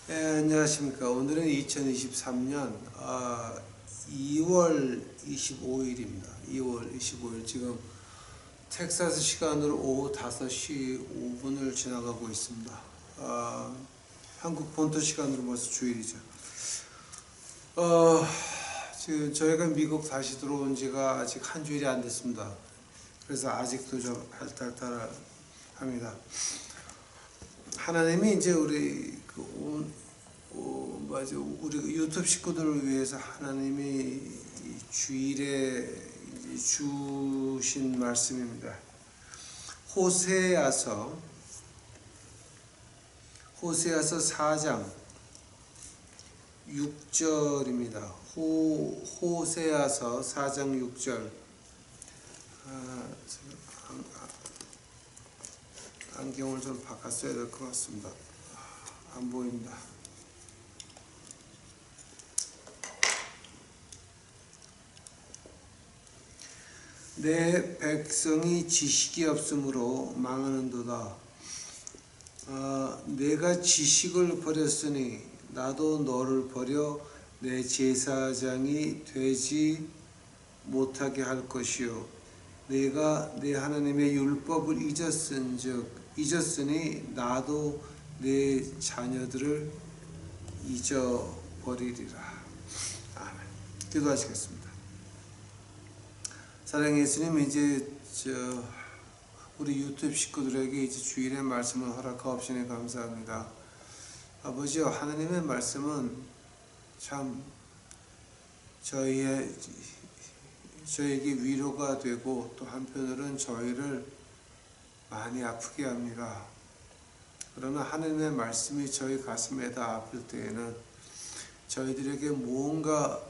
안녕하십니까. 오늘은 2023년 2월 25일입니다. 2월 25일 지금 텍사스 시간으로 오후 5시 5분을 지나가고 있습니다. 한국 본토 시간으로 벌써 주일이죠. 지금 저희가 미국 다시 들어온 지가 아직 한 주일이 안 됐습니다. 그래서 아직도 좀 할탈탈합니다. 하나님이 이제 우리 우리 유튜브 식구들을 위해서 하나님이 주일에 주신 말씀입니다. 호세아서 4장 6절입니다. 호세아서 4장 6절. 안경을 좀 바꿨어야 될 것 같습니다. 안 보입니다. 내 백성이 지식이 없으므로 망하는도다. 내가 지식을 버렸으니 나도 너를 버려 내 제사장이 되지 못하게 할 것이요 내가 내 하나님의 율법을 잊었으니 나도 내 자녀들을 잊어버리리라. 아멘. 기도하시겠습니다. 사랑의 예수님, 이제 우리 유튜브 식구들에게 이제 주일의 말씀을 허락하옵시니 감사합니다. 아버지요, 하나님의 말씀은 참 저희에게 위로가 되고 또 한편으로는 저희를 많이 아프게 합니다. 그러나 하나님의 말씀이 저희 가슴에다 아플 때에는 저희들에게 무언가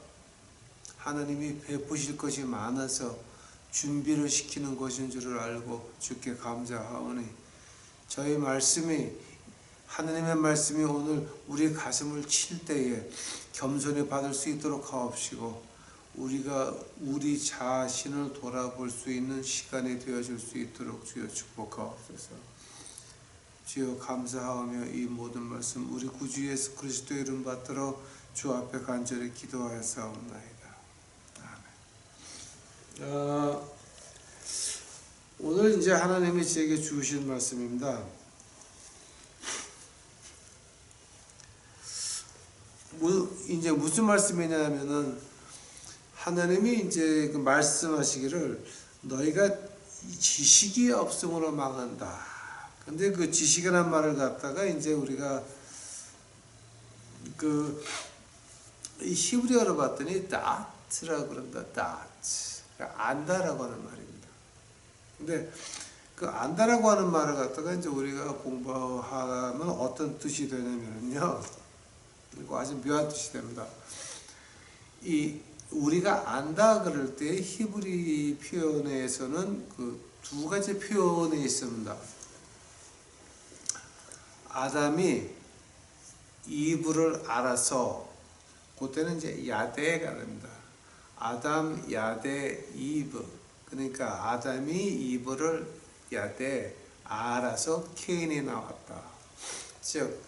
하나님이 베푸실 것이 많아서 준비를 시키는 것인 줄을 알고 주께 감사하오니 저희 말씀이 하나님의 말씀이 오늘 우리 가슴을 칠 때에 겸손히 받을 수 있도록 하옵시고 우리가 우리 자신을 돌아볼 수 있는 시간이 되어줄 수 있도록 주여 축복하옵소서. 주여 감사하며 이 모든 말씀 우리 구주 예수 그리스도의 이름 받들어 주 앞에 간절히 기도하였사옵나이다. 아멘. 오늘 이제 하나님이 제게 주신 말씀입니다. 이제 무슨 말씀이냐면은 하나님이 이제 그 말씀하시기를 너희가 지식이 없음으로 망한다. 근데 그 지식이라는 말을 갖다가 이제 우리가 이 히브리어로 봤더니 다트라고 그런다. 다트. 그러니까 안다라고 하는 말입니다. 근데 그 안다라고 하는 말을 갖다가 이제 우리가 공부하면 어떤 뜻이 되냐면요. 그리고 아주 묘한 뜻이 됩니다. 우리가 안다 그럴 때 히브리 표현에서는 그 두 가지 표현이 있습니다. 아담이 이브를 알아서 그때는 이제 야대가 됩니다. 아담, 야대, 이브. 그러니까 아담이 이브를 야대 알아서 케인이 나왔다. 즉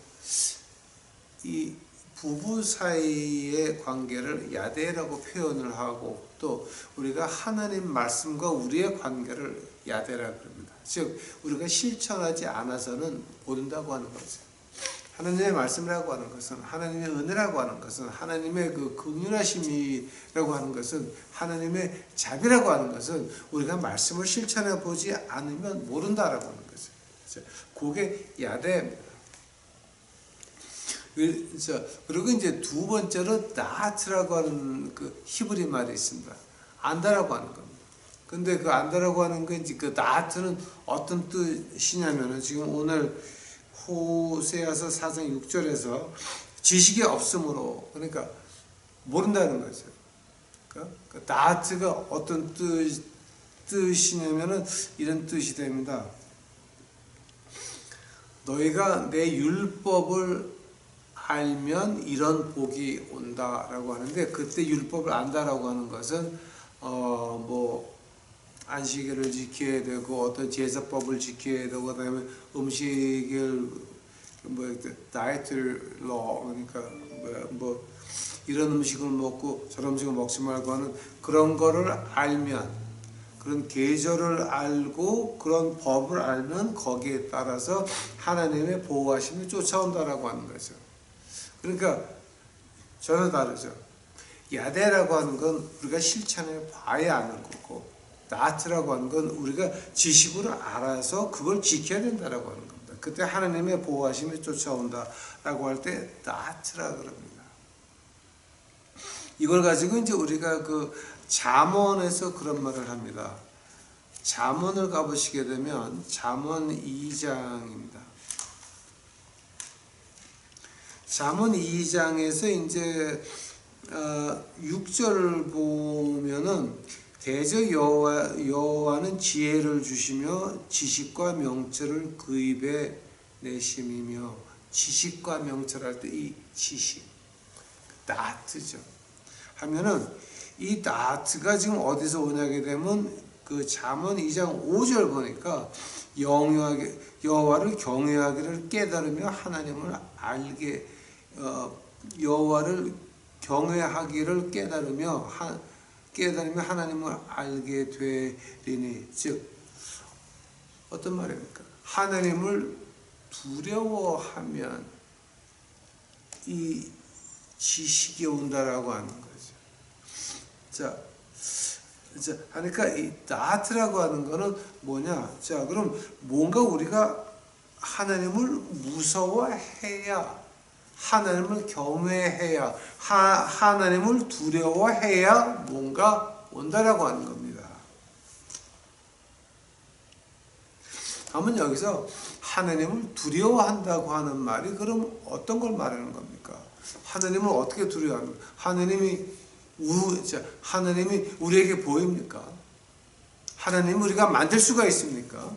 이 부부 사이의 관계를 야대라고 표현을 하고 또 우리가 하나님 말씀과 우리의 관계를 야대라고 합니다. 즉 우리가 실천하지 않아서는 모른다고 하는 거죠. 하나님의 말씀이라고 하는 것은 하나님의 은혜라고 하는 것은 하나님의 그 긍휼하심이라고 하는 것은 하나님의 자비라고 하는 것은 우리가 말씀을 실천해 보지 않으면 모른다라고 하는 거죠. 그게 야대입니다. 그리고 이제 두 번째로 나트라고 하는 그 히브리 말이 있습니다. 안다라고 하는 겁니다. 근데 그 안다라고 하는 거 이제 그 나트는 어떤 뜻이냐면은 지금 오늘 호세아서 4장 6절에서 지식이 없으므로 그러니까 모른다는 거죠. 그 나트가 어떤 뜻이냐면은 이런 뜻이 됩니다. 너희가 내 율법을 알면 이런 복이 온다라고 하는데 그때 율법을 안다라고 하는 것은 안식일을 지켜야 되고 어떤 제사법을 지켜야 되고 그다음에 음식을 다이어트 러, 그러니까 이런 음식을 먹고 저런 음식을 먹지 말고 하는 그런 거를 알면, 그런 계절을 알고 그런 법을 알면 거기에 따라서 하나님의 보호하심이 쫓아온다라고 하는 거죠. 그러니까 전혀 다르죠. 야대라고 하는 건 우리가 실천해 봐야 아는 거고, 나트라고 하는 건 우리가 지식으로 알아서 그걸 지켜야 된다라고 하는 겁니다. 그때 하나님의 보호하심이 쫓아온다라고 할 때 나트라 그럽니다. 이걸 가지고 이제 우리가 그 잠언에서 그런 말을 합니다. 잠언을 가보시게 되면 잠언 2장입니다. 잠언 2장에서 이제 6절을 보면은 대저 여호와는 지혜를 주시며 지식과 명철을 그 입에 내심이며, 지식과 명철할 때 이 지식, 나트죠. 하면은 이 나트가 지금 어디서 오냐게 되면 그 잠언 2장 5절 보니까 여호와를 경외하기를 깨달으며 하나님을 알게, 여호와를 경외하기를 깨달으며 하나님을 알게 되리니, 즉 어떤 말입니까? 하나님을 두려워하면 이 지식이 온다라고 하는 거죠. 자, 그러니까 이 나트라고 하는 거는 뭐냐? 자, 그럼 뭔가 우리가 하나님을 무서워해야, 하나님을 경외해야, 하나님을 두려워해야 뭔가 온다라고 하는 겁니다. 그러면 여기서 하나님을 두려워한다고 하는 말이 그럼 어떤 걸 말하는 겁니까? 하나님을 어떻게 두려워하는 거예요? 하나님이 우리에게 보입니까? 하나님 우리가 만들 수가 있습니까?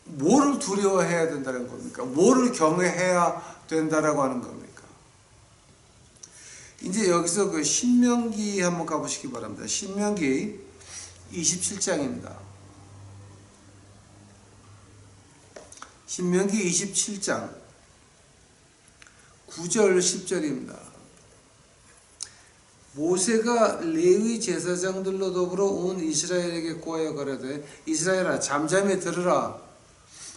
뭐를 두려워해야 된다는 겁니까? 뭐를 경외해야 된다라고 하는 겁니까? 이제 여기서 그 신명기 한번 가보시기 바랍니다. 신명기 27장입니다. 신명기 27장 9절 10절입니다. 모세가 레위 제사장들로 더불어 온 이스라엘에게 고하여 가라되, 이스라엘아 잠잠히 들으라.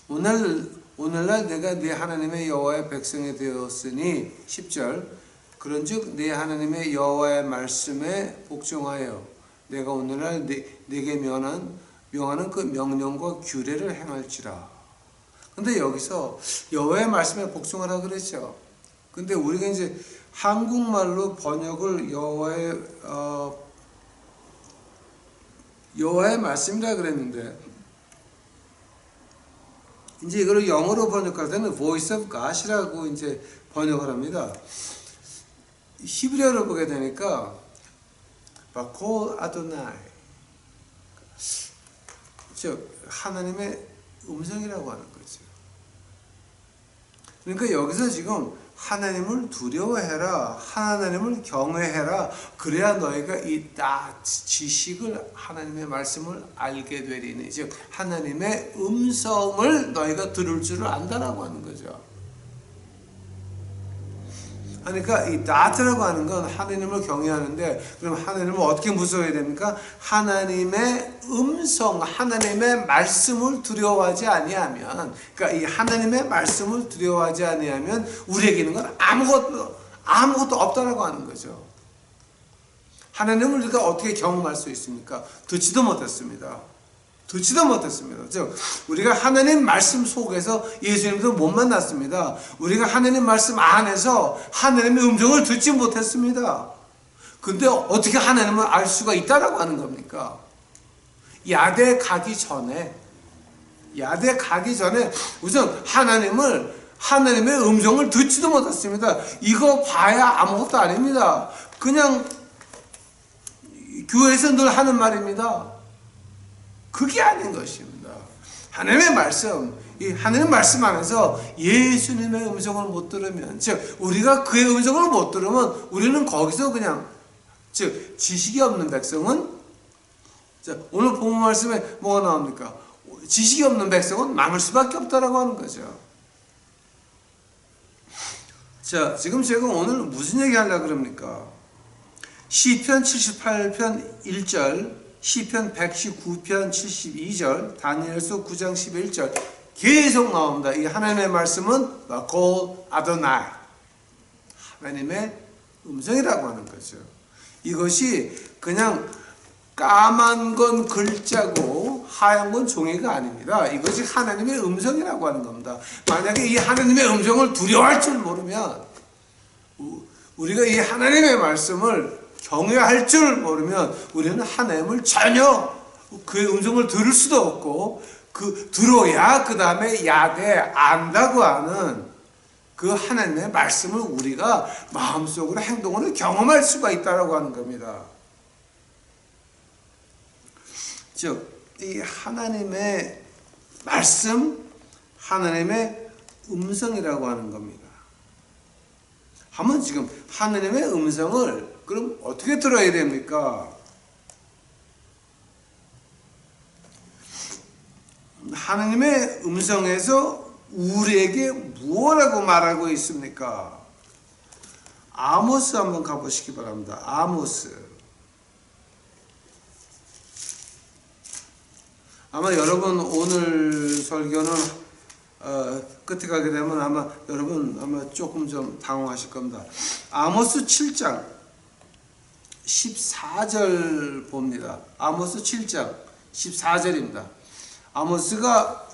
오늘날 내가 네 하나님의 여호와의 백성이 되었으니, 10절, 그런즉 네 하나님의 여호와의 말씀에 복종하여 내가 오늘날 네게 명하는 그 명령과 규례를 행할지라. 근데 여기서 여호와의 말씀에 복종하라 그랬죠. 근데 우리가 이제 한국말로 번역을 여호와의 말씀이라 그랬는데, 이제 이걸 영어로 번역할 때는 Voice of God이라고 이제 번역을 합니다. 히브리어를 보게 되니까 바콜 아도나이, 즉 하나님의 음성이라고 하는 거죠. 그러니까 여기서 지금 하나님을 두려워해라, 하나님을 경외해라, 그래야 너희가 이 지식을, 하나님의 말씀을 알게 되리니, 즉 하나님의 음성을 너희가 들을 줄을 안다라고 하는 거죠. 그러니까 이 나트라고 하는 건 하나님을 경외하는데, 그럼 하나님을 어떻게 무서워해야 됩니까? 하나님의 음성, 하나님의 말씀을 두려워하지 아니하면, 그러니까 이 하나님의 말씀을 두려워하지 아니하면 우리에게 있는 건 아무것도 없다라고 하는 거죠. 하나님을 우리가 어떻게 경험할 수 있습니까? 듣지도 못했습니다. 즉 우리가 하나님 말씀 속에서 예수님도 못 만났습니다. 우리가 하나님 말씀 안에서 하나님의 음성을 듣지 못했습니다. 근데 어떻게 하나님을 알 수가 있다라고 하는 겁니까? 야대 가기 전에 우선 하나님의 음성을 듣지도 못했습니다. 이거 봐야 아무것도 아닙니다. 그냥 교회에서 늘 하는 말입니다. 그게 아닌 것입니다. 하나님의 말씀 안에서 예수님의 음성을 못 들으면, 즉 우리가 그의 음성을 못 들으면 우리는 거기서 그냥, 즉 지식이 없는 백성은 자, 오늘 본문 말씀에 뭐가 나옵니까? 지식이 없는 백성은 망할 수밖에 없다라고 하는 거죠. 자, 지금 제가 오늘 무슨 얘기 하려고 그럽니까? 시편 78편 1절, 시편 119편 72절, 다니엘서 9장 11절 계속 나옵니다. 이 하나님의 말씀은 call 아도나이, 하나님의 음성이라고 하는 거죠. 이것이 그냥 까만 건 글자고 하얀 건 종이가 아닙니다. 이것이 하나님의 음성이라고 하는 겁니다. 만약에 이 하나님의 음성을 두려워할 줄 모르면, 우리가 이 하나님의 말씀을 경외할 줄 모르면 우리는 하나님을 전혀 그의 음성을 들을 수도 없고, 들어야 그 다음에 야대 안다고 하는 그 하나님의 말씀을 우리가 마음속으로 행동으로 경험할 수가 있다고 하는 겁니다. 즉, 이 하나님의 말씀, 하나님의 음성이라고 하는 겁니다. 한번 지금 하나님의 음성을 그럼 어떻게 들어야 됩니까? 하나님의 음성에서 우리에게 무엇라고 말하고 있습니까? 아모스 한번 가보시기 바랍니다. 아모스. 아마 여러분 오늘 설교는 끝에 가게 되면 아마 여러분 조금 좀 당황하실 겁니다. 아모스 7장 14절 봅니다. 아모스 7장 14절입니다. 아모스가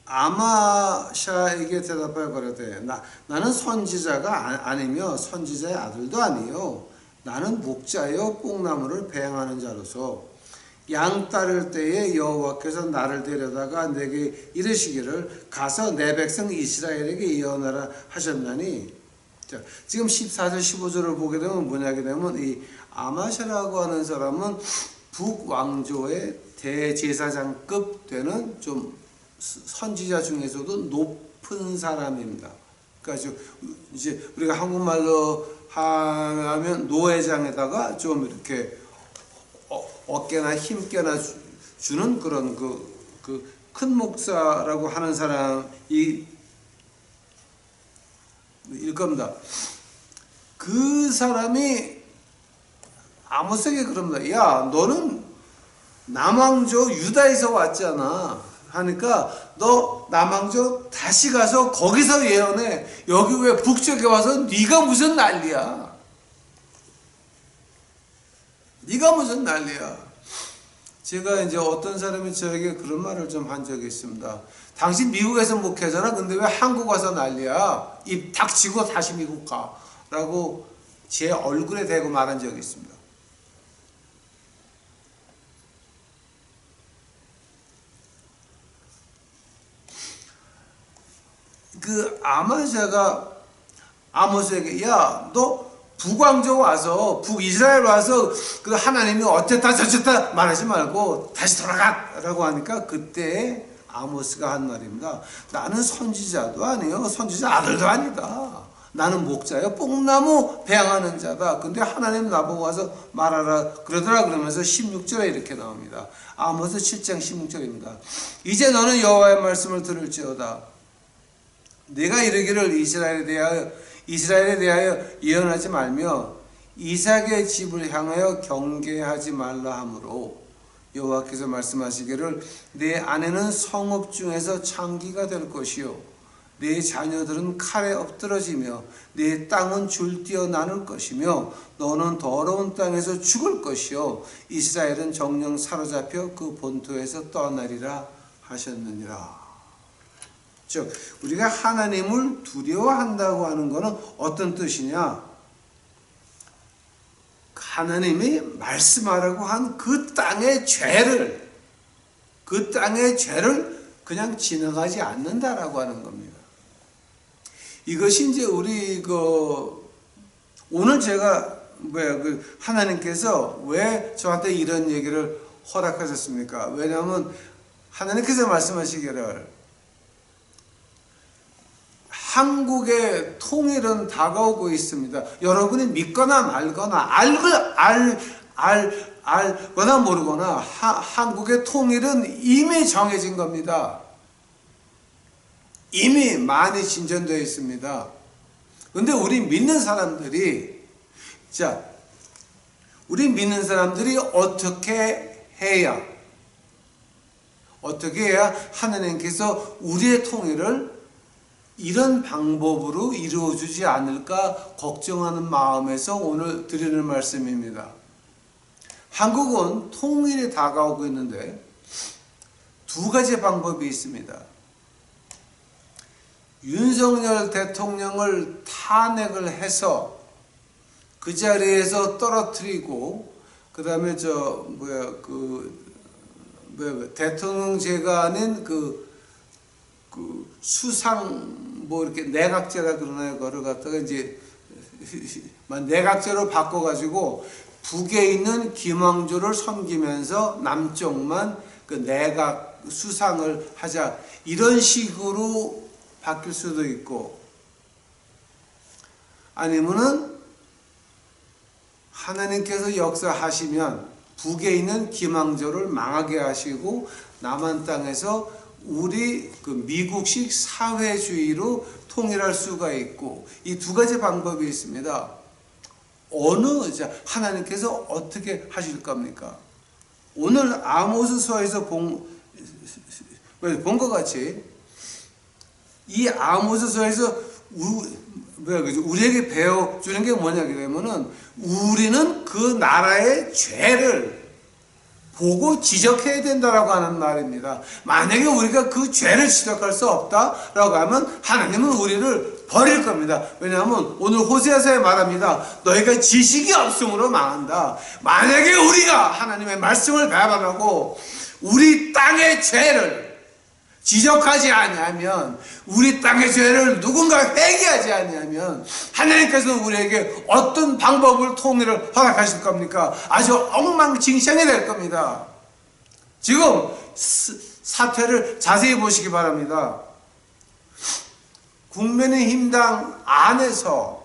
아마샤에게 대답하여 가로되 나는 선지자가 아니며 선지자의 아들도 아니요 나는 목자여 뽕나무를 배양하는 자로서 양 따를 때에 여호와께서 나를 데려다가 내게 이르시기를 가서 내 백성 이스라엘에게 예언하라 하셨나니. 자, 지금 14절 15절을 보게 되면 뭐냐게 되면 이 아마샤라고 하는 사람은 북왕조의 대제사장급 되는 좀 선지자 중에서도 높은 사람입니다. 그러니까 이제 우리가 한국말로 하면 노회장에다가 좀 이렇게 어깨나 힘께나 주는 그런 큰 목사라고 하는 사람이 일 겁니다. 그 사람이 아모스에게 그럽니다. 야, 너는 남왕조 유다에서 왔잖아. 하니까 너 남왕조 다시 가서 거기서 예언해. 여기 왜 북쪽에 와서 네가 무슨 난리야. 네가 무슨 난리야. 제가 이제 어떤 사람이 저에게 그런 말을 좀 한 적이 있습니다. 당신 미국에서 목회잖아. 근데 왜 한국 와서 난리야. 입 닥치고 다시 미국 가. 라고 제 얼굴에 대고 말한 적이 있습니다. 그 아마샤가 아모스에게 야, 너 북왕조 와서 북이스라엘 와서 그 하나님이 어쨌다 저쨌다 말하지 말고 다시 돌아가라고 하니까 그때 아모스가 한 말입니다. 나는 선지자도 아니요 선지자 아들도 아니다. 나는 목자요 뽕나무 배양하는 자다. 근데 하나님 나보고 와서 말하라 그러더라. 그러면서 16절에 이렇게 나옵니다. 아모스 7장 16절입니다. 이제 너는 여호와의 말씀을 들을지어다. 내가 이르기를 이스라엘에 대하여 예언하지 말며 이삭의 집을 향하여 경계하지 말라 하므로 여호와께서 말씀하시기를 내 아내는 성읍 중에서 창기가 될 것이요 내 자녀들은 칼에 엎드러지며 내 땅은 줄뛰어 나눌 것이며 너는 더러운 땅에서 죽을 것이요 이스라엘은 정령 사로잡혀 그 본토에서 떠나리라 하셨느니라. 즉 우리가 하나님을 두려워한다고 하는 것은 어떤 뜻이냐? 하나님이 말씀하라고 한 그 땅의 죄를 그냥 지나가지 않는다라고 하는 겁니다. 이것이 이제 우리 오늘 제가 하나님께서 왜 저한테 이런 얘기를 허락하셨습니까? 왜냐하면 하나님께서 말씀하시기를 한국의 통일은 다가오고 있습니다. 여러분이 믿거나 말거나 알거나 모르거나 한국의 통일은 이미 정해진 겁니다. 이미 많이 진전되어 있습니다. 그런데 우리 믿는 사람들이 어떻게 해야 하나님께서 우리의 통일을 이런 방법으로 이루어주지 않을까 걱정하는 마음에서 오늘 드리는 말씀입니다. 한국은 통일이 다가오고 있는데 두 가지 방법이 있습니다. 윤석열 대통령을 탄핵을 해서 그 자리에서 떨어뜨리고 그 다음에 대통령제가 아닌 수상 이렇게 내각제라 그러나요? 그걸 갖다가 이제 내각제로 바꿔가지고 북에 있는 김황조를 섬기면서 남쪽만 그 내각 수상을 하자, 이런 식으로 바뀔 수도 있고, 아니면은 하나님께서 역사하시면 북에 있는 김황조를 망하게 하시고 남한 땅에서 우리 미국식 사회주의로 통일할 수가 있고, 이 두 가지 방법이 있습니다. 하나님께서 어떻게 하실 겁니까? 오늘 아모스서에서 본 것 같이 이 아모스서에서 우리에게 배워주는 게 뭐냐게 되면은, 우리는 그 나라의 죄를 보고 지적해야 된다라고 하는 말입니다. 만약에 우리가 그 죄를 지적할 수 없다라고 하면 하나님은 우리를 버릴 겁니다. 왜냐하면 오늘 호세아서에 말합니다. 너희가 지식이 없음으로 망한다. 만약에 우리가 하나님의 말씀을 배반하고 우리 땅의 죄를 지적하지 아니하면, 우리 땅의 죄를 누군가 회개하지 아니하면 하나님께서는 우리에게 어떤 방법을 통일을 허락하실 겁니까? 아주 엉망진창이 될 겁니다. 지금 사태를 자세히 보시기 바랍니다. 국민의힘당 안에서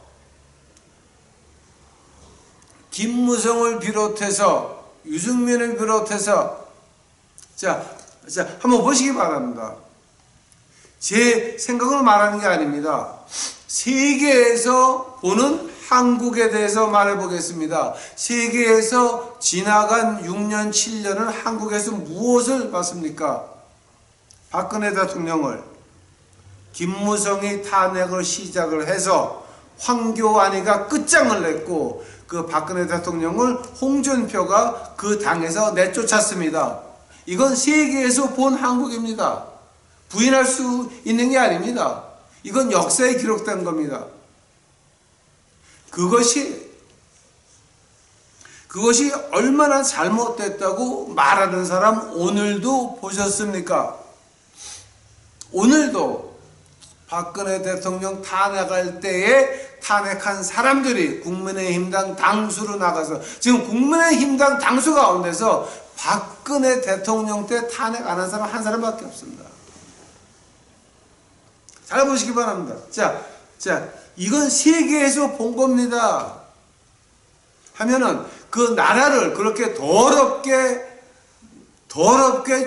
김무성을 비롯해서 유승민을 비롯해서 한번 보시기 바랍니다. 제 생각을 말하는 게 아닙니다. 세계에서 보는 한국에 대해서 말해보겠습니다. 세계에서 지나간 6년, 7년은 한국에서 무엇을 봤습니까? 박근혜 대통령을, 김무성이 탄핵을 시작을 해서 황교안이가 끝장을 냈고, 그 박근혜 대통령을 홍준표가 그 당에서 내쫓았습니다. 이건 세계에서 본 한국입니다. 부인할 수 있는 게 아닙니다. 이건 역사에 기록된 겁니다. 그것이 얼마나 잘못됐다고 말하는 사람 오늘도 보셨습니까? 오늘도 박근혜 대통령 탄핵할 때에 탄핵한 사람들이 국민의힘당 당수로 나가서, 지금 국민의힘당 당수 가운데서 박근혜 대통령 때 탄핵 안 한 사람 한 사람밖에 없습니다. 잘 보시기 바랍니다. 이건 세계에서 본 겁니다. 하면은 그 나라를 그렇게 더럽게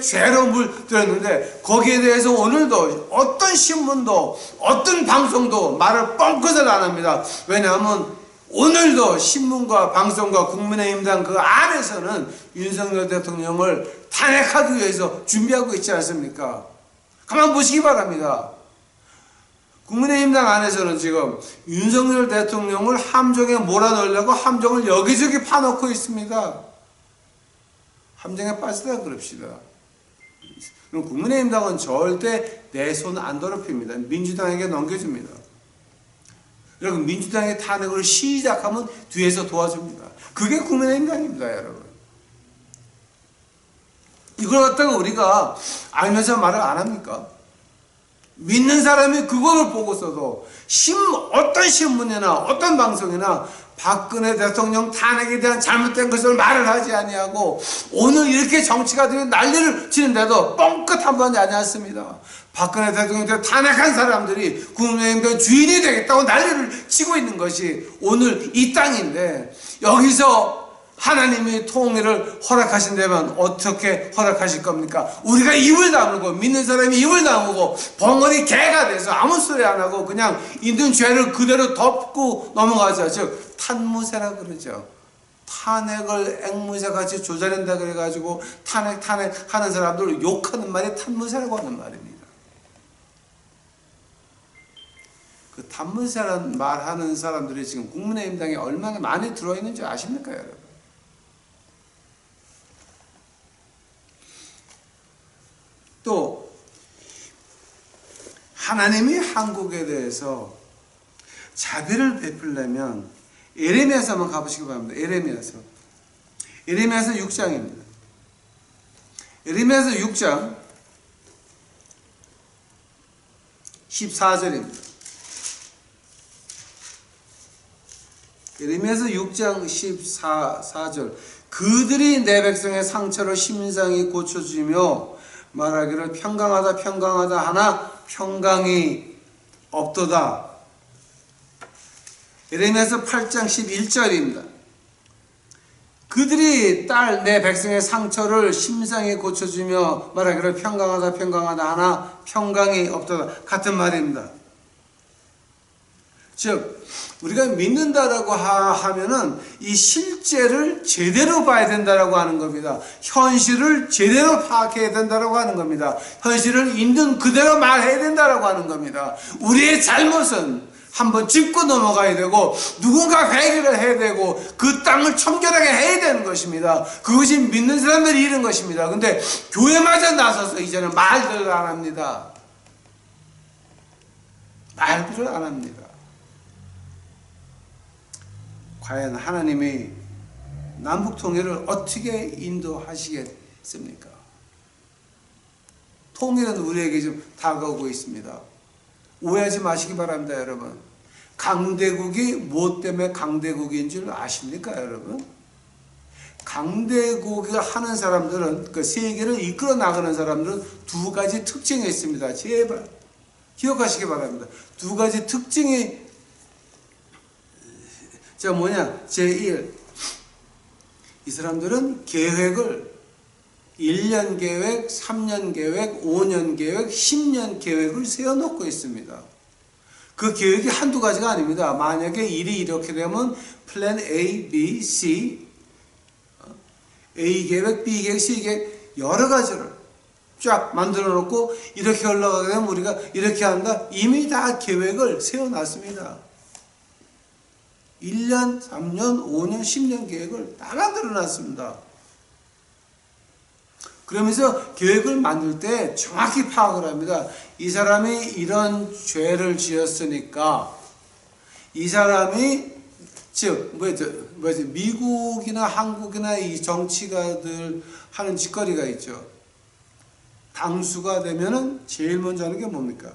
죄로 물들였는데, 거기에 대해서 오늘도 어떤 신문도 어떤 방송도 말을 뻥끗을 안 합니다. 왜냐하면 오늘도 신문과 방송과 국민의힘당 그 안에서는 윤석열 대통령을 탄핵하기 위해서 준비하고 있지 않습니까? 가만 보시기 바랍니다. 국민의힘당 안에서는 지금 윤석열 대통령을 함정에 몰아넣으려고 함정을 여기저기 파놓고 있습니다. 함정에 빠지다 그럽시다. 그럼 국민의힘당은 절대 내 손 안 더럽힙니다. 민주당에게 넘겨줍니다. 여러분, 민주당의 탄핵을 시작하면 뒤에서 도와줍니다. 그게 국민의힘당입니다, 여러분. 이걸 갖다가 우리가 알면서 말을 안 합니까? 믿는 사람이 그거를 보고서도 어떤 신문이나 어떤 방송이나 박근혜 대통령 탄핵에 대한 잘못된 것을 말을 하지 아니하고 오늘 이렇게 정치가 되면 난리를 치는데도 뻥끗 한 번이 아니었습니다. 박근혜 대통령을 탄핵한 사람들이 국민의힘 주인이 되겠다고 난리를 치고 있는 것이 오늘 이 땅인데, 여기서 하나님이 통일을 허락하신다면 어떻게 허락하실 겁니까? 우리가 입을 다물고, 믿는 사람이 입을 다물고 벙어리 개가 돼서 아무 소리 안 하고 그냥 있는 죄를 그대로 덮고 넘어가죠. 즉 탄무새라 그러죠. 탄핵을 앵무새같이 조자른다 그래가지고 탄핵 하는 사람들을 욕하는 말이 탄무새라고 하는 말입니다. 그 탄무새라는 말하는 사람들이 지금 국민의힘당에 얼마나 많이 들어있는지 아십니까, 여러분? 또 하나님이 한국에 대해서 자비를 베풀려면 에레미야서 한번 가보시기 바랍니다. 에레미야서 6장입니다. 에레미야서 6장 14절입니다. 에레미야서 6장 14절. 그들이 내 백성의 상처를 심상히 고쳐주며 말하기를 평강하다 평강하다 하나 평강이 없도다. 에레미야서 8장 11절입니다. 그들이 딸 내 백성의 상처를 심상히 고쳐주며 말하기를 평강하다 평강하다 하나 평강이 없도다. 같은 말입니다. 즉 우리가 믿는다라고 하면은 이 실제를 제대로 봐야 된다라고 하는 겁니다. 현실을 제대로 파악해야 된다라고 하는 겁니다. 현실을 있는 그대로 말해야 된다라고 하는 겁니다. 우리의 잘못은 한번 짚고 넘어가야 되고 누군가 회개를 해야 되고 그 땅을 청결하게 해야 되는 것입니다. 그것이 믿는 사람들이 이런 것입니다. 근데 교회마저 나서서 이제는 말들을 안 합니다. 말들을 안 합니다. 과연 하나님이 남북통일을 어떻게 인도하시겠습니까? 통일은 우리에게 좀 다가오고 있습니다. 오해하지 마시기 바랍니다, 여러분. 강대국이 뭐 때문에 강대국인 줄 아십니까, 여러분? 강대국을 하는 사람들은, 그 세계를 이끌어 나가는 사람들은 두 가지 특징이 있습니다. 제발 기억하시기 바랍니다. 두 가지 특징이 뭐냐? 제1, 이 사람들은 계획을 1년 계획, 3년 계획, 5년 계획, 10년 계획을 세워놓고 있습니다. 그 계획이 한두 가지가 아닙니다. 만약에 일이 이렇게 되면 플랜 A, B, C, A 계획, B 계획, C 계획 여러 가지를 쫙 만들어 놓고 이렇게 올라가게 되면 우리가 이렇게 한다. 이미 다 계획을 세워놨습니다. 1년, 3년, 5년, 10년 계획을 다 만들어 놨습니다. 그러면서 계획을 만들 때 정확히 파악을 합니다. 이 사람이 이런 죄를 지었으니까 이 사람이 즉 미국이나 한국이나 이 정치가들 하는 짓거리가 있죠. 당수가 되면은 제일 먼저 하는 게 뭡니까?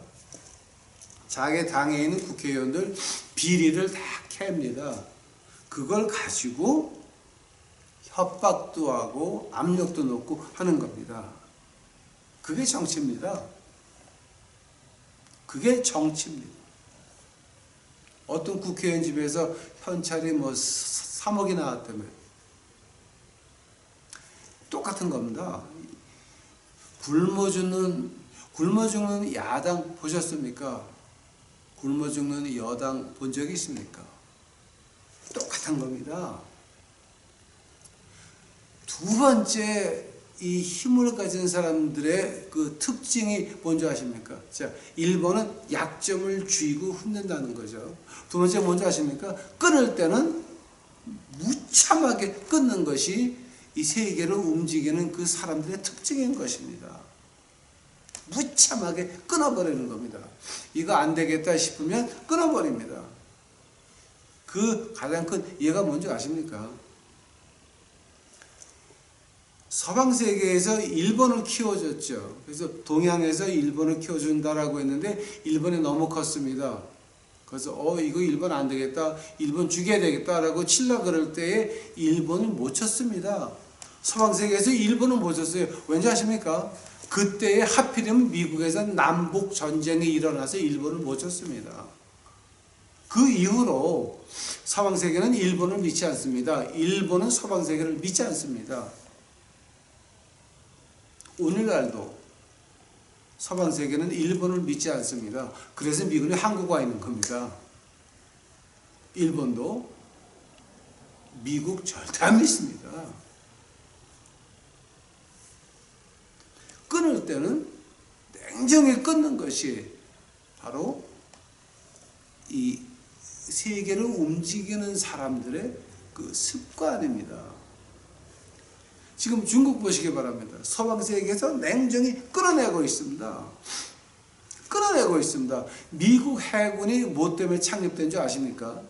자기 당에 있는 국회의원들 비리를 다 캡니다. 그걸 가지고 협박도 하고 압력도 넣고 하는 겁니다. 그게 정치입니다. 그게 정치입니다. 어떤 국회의원 집에서 현찰이 3억이 나왔다며. 똑같은 겁니다. 굶어 죽는 야당 보셨습니까? 굶어 죽는 여당 본 적이 있습니까? 똑같은 겁니다. 두 번째, 이 힘을 가진 사람들의 그 특징이 뭔지 아십니까? 자, 1번은 약점을 쥐고 흔든다는 거죠. 두 번째 뭔지 아십니까? 끊을 때는 무참하게 끊는 것이 이 세계를 움직이는 그 사람들의 특징인 것입니다. 무참하게 끊어버리는 겁니다. 이거 안 되겠다 싶으면 끊어버립니다. 그 가장 큰 예가 뭔지 아십니까? 서방 세계에서 일본을 키워줬죠. 그래서 동양에서 일본을 키워준다라고 했는데 일본이 너무 컸습니다. 그래서 이거 일본 안 되겠다, 일본 죽여야 되겠다라고 칠라 그럴 때에 일본은 못 쳤습니다. 서방 세계에서 일본은 못 쳤어요. 왠지 아십니까? 그때에 하필이면 미국에서 남북 전쟁이 일어나서 일본을 못 쳤습니다. 그 이후로 서방 세계는 일본을 믿지 않습니다. 일본은 서방 세계를 믿지 않습니다. 오늘날도 서방 세계는 일본을 믿지 않습니다. 그래서 미국이 한국 와 있는 겁니다. 일본도 미국 절대 안 믿습니다. 끊을 때는 냉정히 끊는 것이 바로 이 세계를 움직이는 사람들의 그 습관입니다. 지금 중국 보시기 바랍니다. 서방 세계에서 냉정히 끌어내고 있습니다. 끌어내고 있습니다. 미국 해군이 뭐 때문에 창립된 줄 아십니까?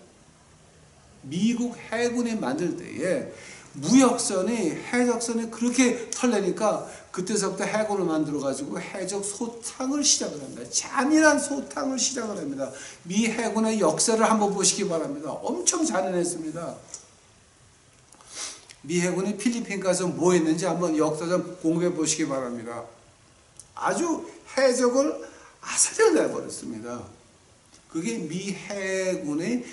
미국 해군이 만들 때에 무역선이, 해적선이 그렇게 털리니까 그때서부터 해군을 만들어 가지고 해적 소탕을 시작을 합니다. 잔인한 소탕을 시작을 합니다. 미 해군의 역사를 한번 보시기 바랍니다. 엄청 잔인했습니다. 미 해군이 필리핀 가서 뭐 했는지 한번 역사 좀 공부해 보시기 바랍니다. 아주 해적을 아사리를 내버렸습니다. 그게 미 해군의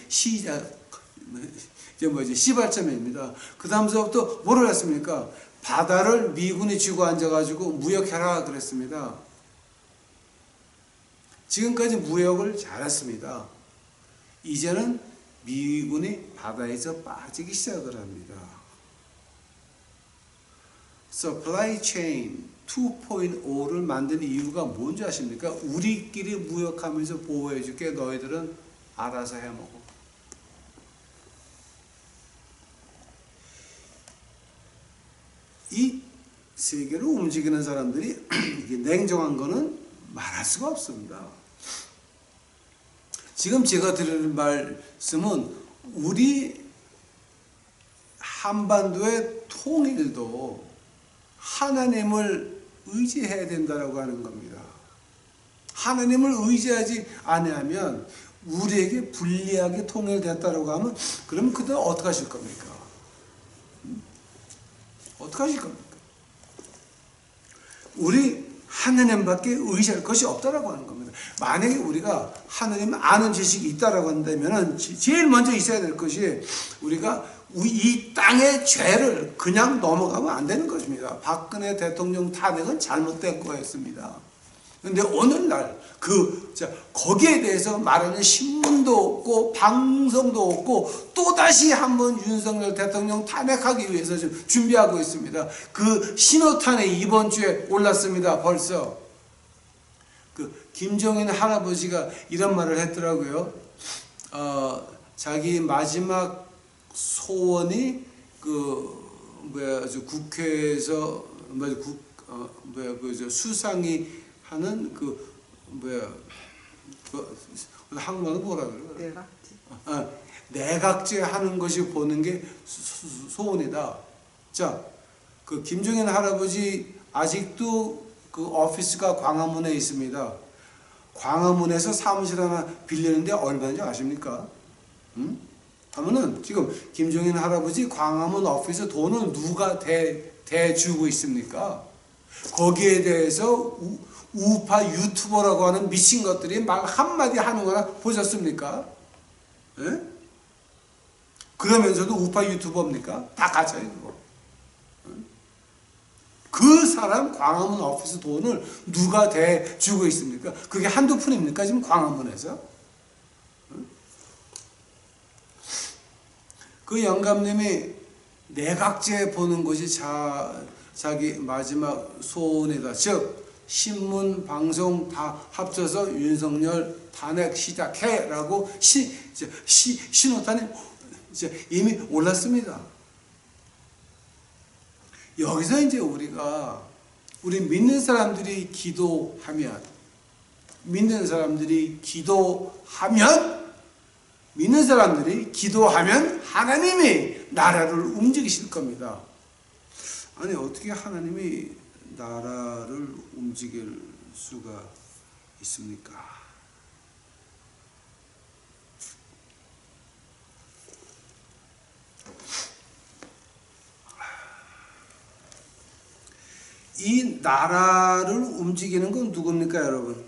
시발점입니다. 그 다음서부터 뭐를 했습니까? 바다를 미군이 쥐고 앉아가지고 무역해라 그랬습니다. 지금까지 무역을 잘했습니다. 이제는 미군이 바다에서 빠지기 시작을 합니다. Supply Chain 2.0를 만든 이유가 뭔지 아십니까? 우리끼리 무역하면서 보호해줄게. 너희들은 알아서 해먹어. 이 세계를 움직이는 사람들이 냉정한 거는 말할 수가 없습니다. 지금 제가 드리는 말씀은 우리 한반도의 통일도 하나님을 의지해야 된다라고 하는 겁니다. 하나님을 의지하지 아니하면 우리에게 불리하게 통일됐다라고 하면 그러면 그때 어떻게 하실 겁니까? 어떻게 하실 겁니까? 우리 하나님밖에 의지할 것이 없다라고 하는 겁니다. 만약에 우리가 하나님 아는 지식이 있다라고 한다면 제일 먼저 있어야 될 것이 우리가 이 땅의 죄를 그냥 넘어가면 안 되는 것입니다. 박근혜 대통령 탄핵은 잘못된 거였습니다. 그런데 오늘날 거기에 대해서 말하는 신문도 없고 방송도 없고 또다시 한번 윤석열 대통령 탄핵하기 위해서 지금 준비하고 있습니다. 그 신호탄에 이번 주에 올랐습니다. 벌써 김정인 할아버지가 이런 말을 했더라고요. 자기 마지막 소원이 국회에서 수상이 하는 한국말로 뭐라 그래요? 내각제 하는 것이 보는 게 소원이다. 자, 김정인 할아버지 아직도 그 오피스가 광화문에 있습니다. 광화문에서 사무실 하나 빌리는데 얼마인지 아십니까? 하면은 지금 김정인 할아버지 광화문 오피스 돈을 누가 대주고 있습니까? 거기에 대해서 우파 유튜버라고 하는 미친 것들이 말 한마디 하는 거나 보셨습니까? 예? 그러면서도 우파 유튜버입니까? 다 가짜예요, 그거. 그 사람 광화문 오피스 돈을 누가 대주고 있습니까? 그게 한두 푼입니까? 지금 광화문에서? 그 영감님이 내각제 보는 것이 자기 마지막 소원이다. 즉 신문, 방송 다 합쳐서 윤석열 탄핵 시작해 라고 신호탄이 이미 올랐습니다. 여기서 이제 우리 믿는 사람들이 기도하면 하나님이 나라를 움직이실 겁니다. 아니 어떻게 하나님이 나라를 움직일 수가 있습니까? 이 나라를 움직이는 건 누굽니까, 여러분?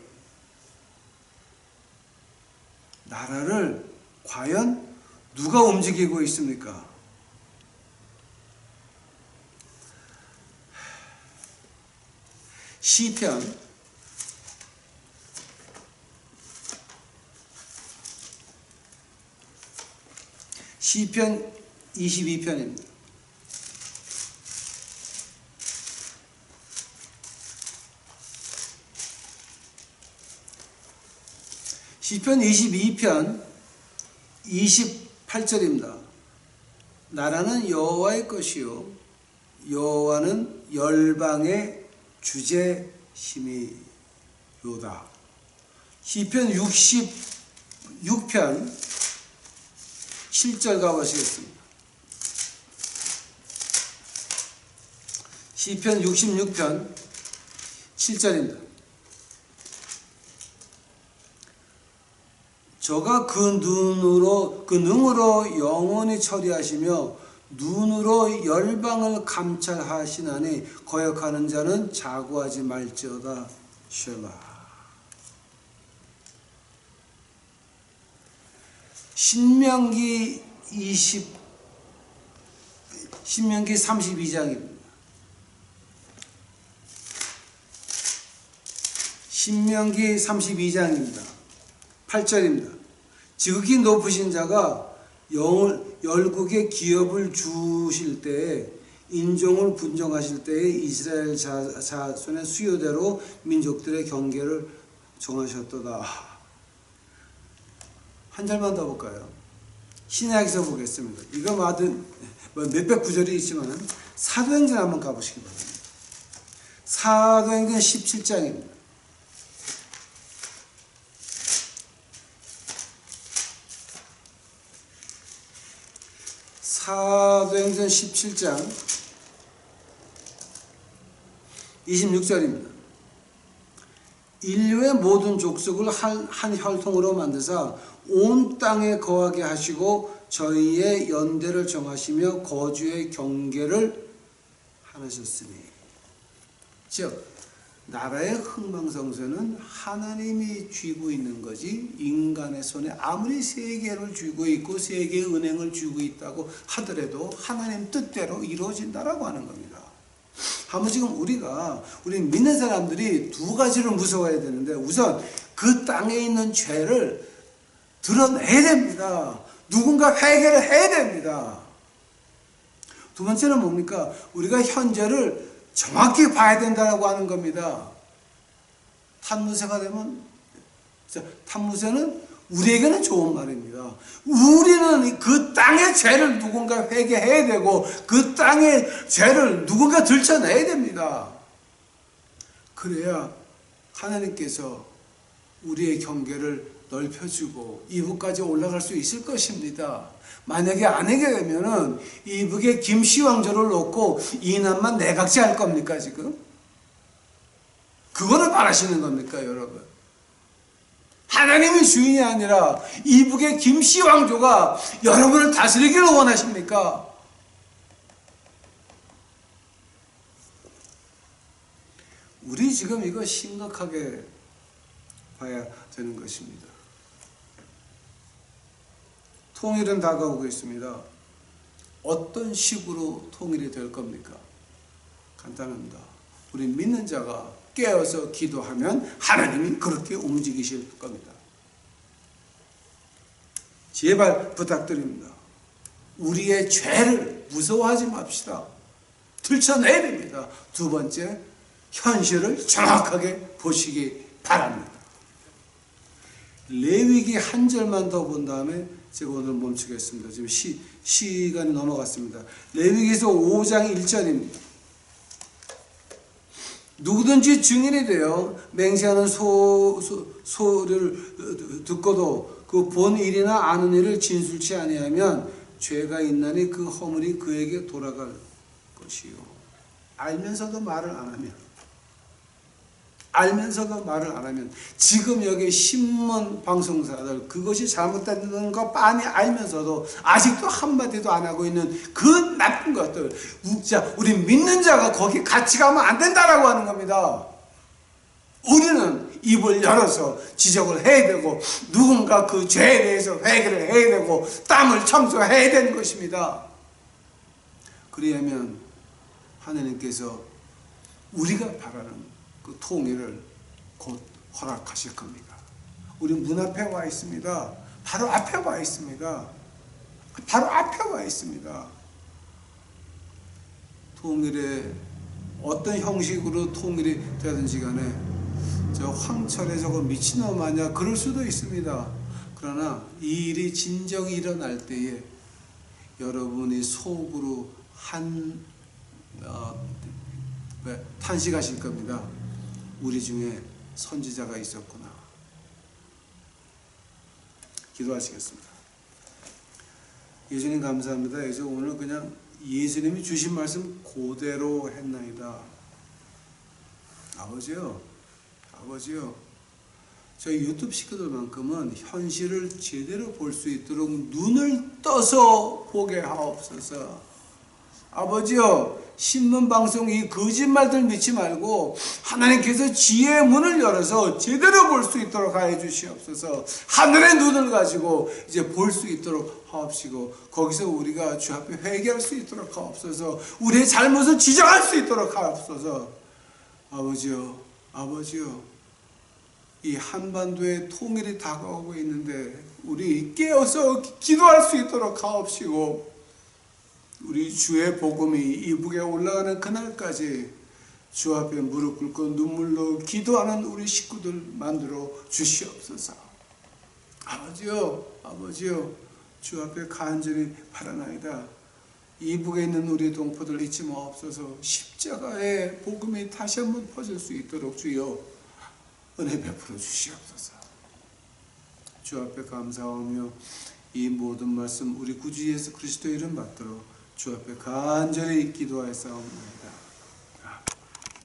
나라를 과연 누가 움직이고 있습니까? 시편 22편입니다. 시편 22편 28절입니다. 나라는 여호와의 것이요 여호와는 열방의 주제심이로다. 시편 66편 7절 가보시겠습니다. 시편 66편 7절입니다. 저가 그 능으로 영원히 처리하시며 눈으로 열방을 감찰하시나니 거역하는 자는 자고하지 말지어다. 셀라. 신명기 32장입니다. 신명기 32장입니다. 8절입니다. 지극히 높으신 자가 열국의 기업을 주실 때에 인종을 분정하실 때에 이스라엘 자손의 수요대로 민족들의 경계를 정하셨도다. 한 절만 더 볼까요? 신약에서 보겠습니다. 이거 몇백 구절이 있지만 사도행전 한번 가보시기 바랍니다. 사도행전 17장입니다. 사도행전 17장 26절입니다. 인류의 모든 족속을 한 혈통으로 만드사 온 땅에 거하게 하시고 저희의 연대를 정하시며 거주의 경계를 하셨으니. 즉 나라의 흥망성쇠는 하나님이 쥐고 있는 거지 인간의 손에 아무리 세계를 쥐고 있고 세계의 은행을 쥐고 있다고 하더라도 하나님 뜻대로 이루어진다라고 하는 겁니다. 한번 지금 우리 믿는 사람들이 두 가지를 무서워해야 되는데, 우선 그 땅에 있는 죄를 드러내야 됩니다. 누군가 회개를 해야 됩니다. 두 번째는 뭡니까? 우리가 현재를 정확히 봐야 된다고 하는 겁니다. 탐무새가 되면, 탐무새는 우리에게는 좋은 말입니다. 우리는 그 땅의 죄를 누군가 회개해야 되고 그 땅의 죄를 누군가 들춰내야 됩니다. 그래야 하나님께서 우리의 경계를 넓혀주고 이북까지 올라갈 수 있을 것입니다. 만약에 안 하게 되면은 이북에 김씨왕조를 놓고 이남만 내각제 할 겁니까 지금? 그거를 바라시는 겁니까 여러분? 하나님의 주인이 아니라 이북의 김씨왕조가 여러분을 다스리기를 원하십니까? 우리 지금 이거 심각하게 봐야 되는 것입니다. 통일은 다가오고 있습니다. 어떤 식으로 통일이 될 겁니까? 간단합니다. 우리 믿는 자가 깨어서 기도하면 하나님이 그렇게 움직이실 겁니다. 제발 부탁드립니다. 우리의 죄를 무서워하지 맙시다. 들춰내야 됩니다. 두 번째, 현실을 정확하게 보시기 바랍니다. 레위기 한 절만 더 본 다음에 제가 오늘 멈추겠습니다. 지금 시간이 넘어갔습니다. 레위기서 5장 1절입니다. 누구든지 증인이 되어 맹세하는 소를 듣고도 그 본 일이나 아는 일을 진술치 아니하면 죄가 있나니 그 허물이 그에게 돌아갈 것이요. 알면서도 말을 안 하면 알면서도 말을 안 하면, 지금 여기 신문 방송사들 그것이 잘못된 거 빤히 알면서도 아직도 한마디도 안 하고 있는 그 나쁜 것들, 우리 믿는 자가 거기 같이 가면 안 된다라고 하는 겁니다. 우리는 입을 열어서 지적을 해야 되고, 누군가 그 죄에 대해서 회개를 해야 되고, 땀을 청소해야 되는 것입니다. 그리하면 하나님께서 우리가 바라는 그 통일을 곧 허락하실 겁니다. 우리 문 앞에 와 있습니다. 바로 앞에 와 있습니다. 바로 앞에 와 있습니다. 통일에 어떤 형식으로 통일이 되든지 간에 저 황철에 저거 미친놈 아니야, 그럴 수도 있습니다. 그러나 이 일이 진정이 일어날 때에 여러분이 속으로 탄식하실 겁니다. 우리 중에 선지자가 있었구나. 기도하시겠습니다. 예수님 감사합니다. 그래서 오늘 그냥 예수님이 주신 말씀 그대로 했나이다. 아버지요, 저희 유튜브 식구들만큼은 현실을 제대로 볼 수 있도록 눈을 떠서 보게 하옵소서. 아버지요, 신문방송 이 거짓말들 믿지 말고 하나님께서 지혜의 문을 열어서 제대로 볼 수 있도록 하여 주시옵소서. 하늘의 눈을 가지고 이제 볼 수 있도록 하옵시고, 거기서 우리가 주 앞에 회개할 수 있도록 하옵소서. 우리의 잘못을 지적할 수 있도록 하옵소서. 아버지요, 이 한반도의 통일이 다가오고 있는데 우리 깨어서 기도할 수 있도록 하옵시고, 우리 주의 복음이 이북에 올라가는 그날까지 주 앞에 무릎 꿇고 눈물로 기도하는 우리 식구들 만들어 주시옵소서. 아버지요, 주 앞에 간절히 바라나이다. 이북에 있는 우리 동포들 잊지 마옵소서. 십자가의 복음이 다시 한번 퍼질 수 있도록 주여 은혜 베풀어 주시옵소서. 주 앞에 감사하며 이 모든 말씀 우리 구주 예수 그리스도의 이름 받들어 주 앞에 간절히 기도하였사옵나이다.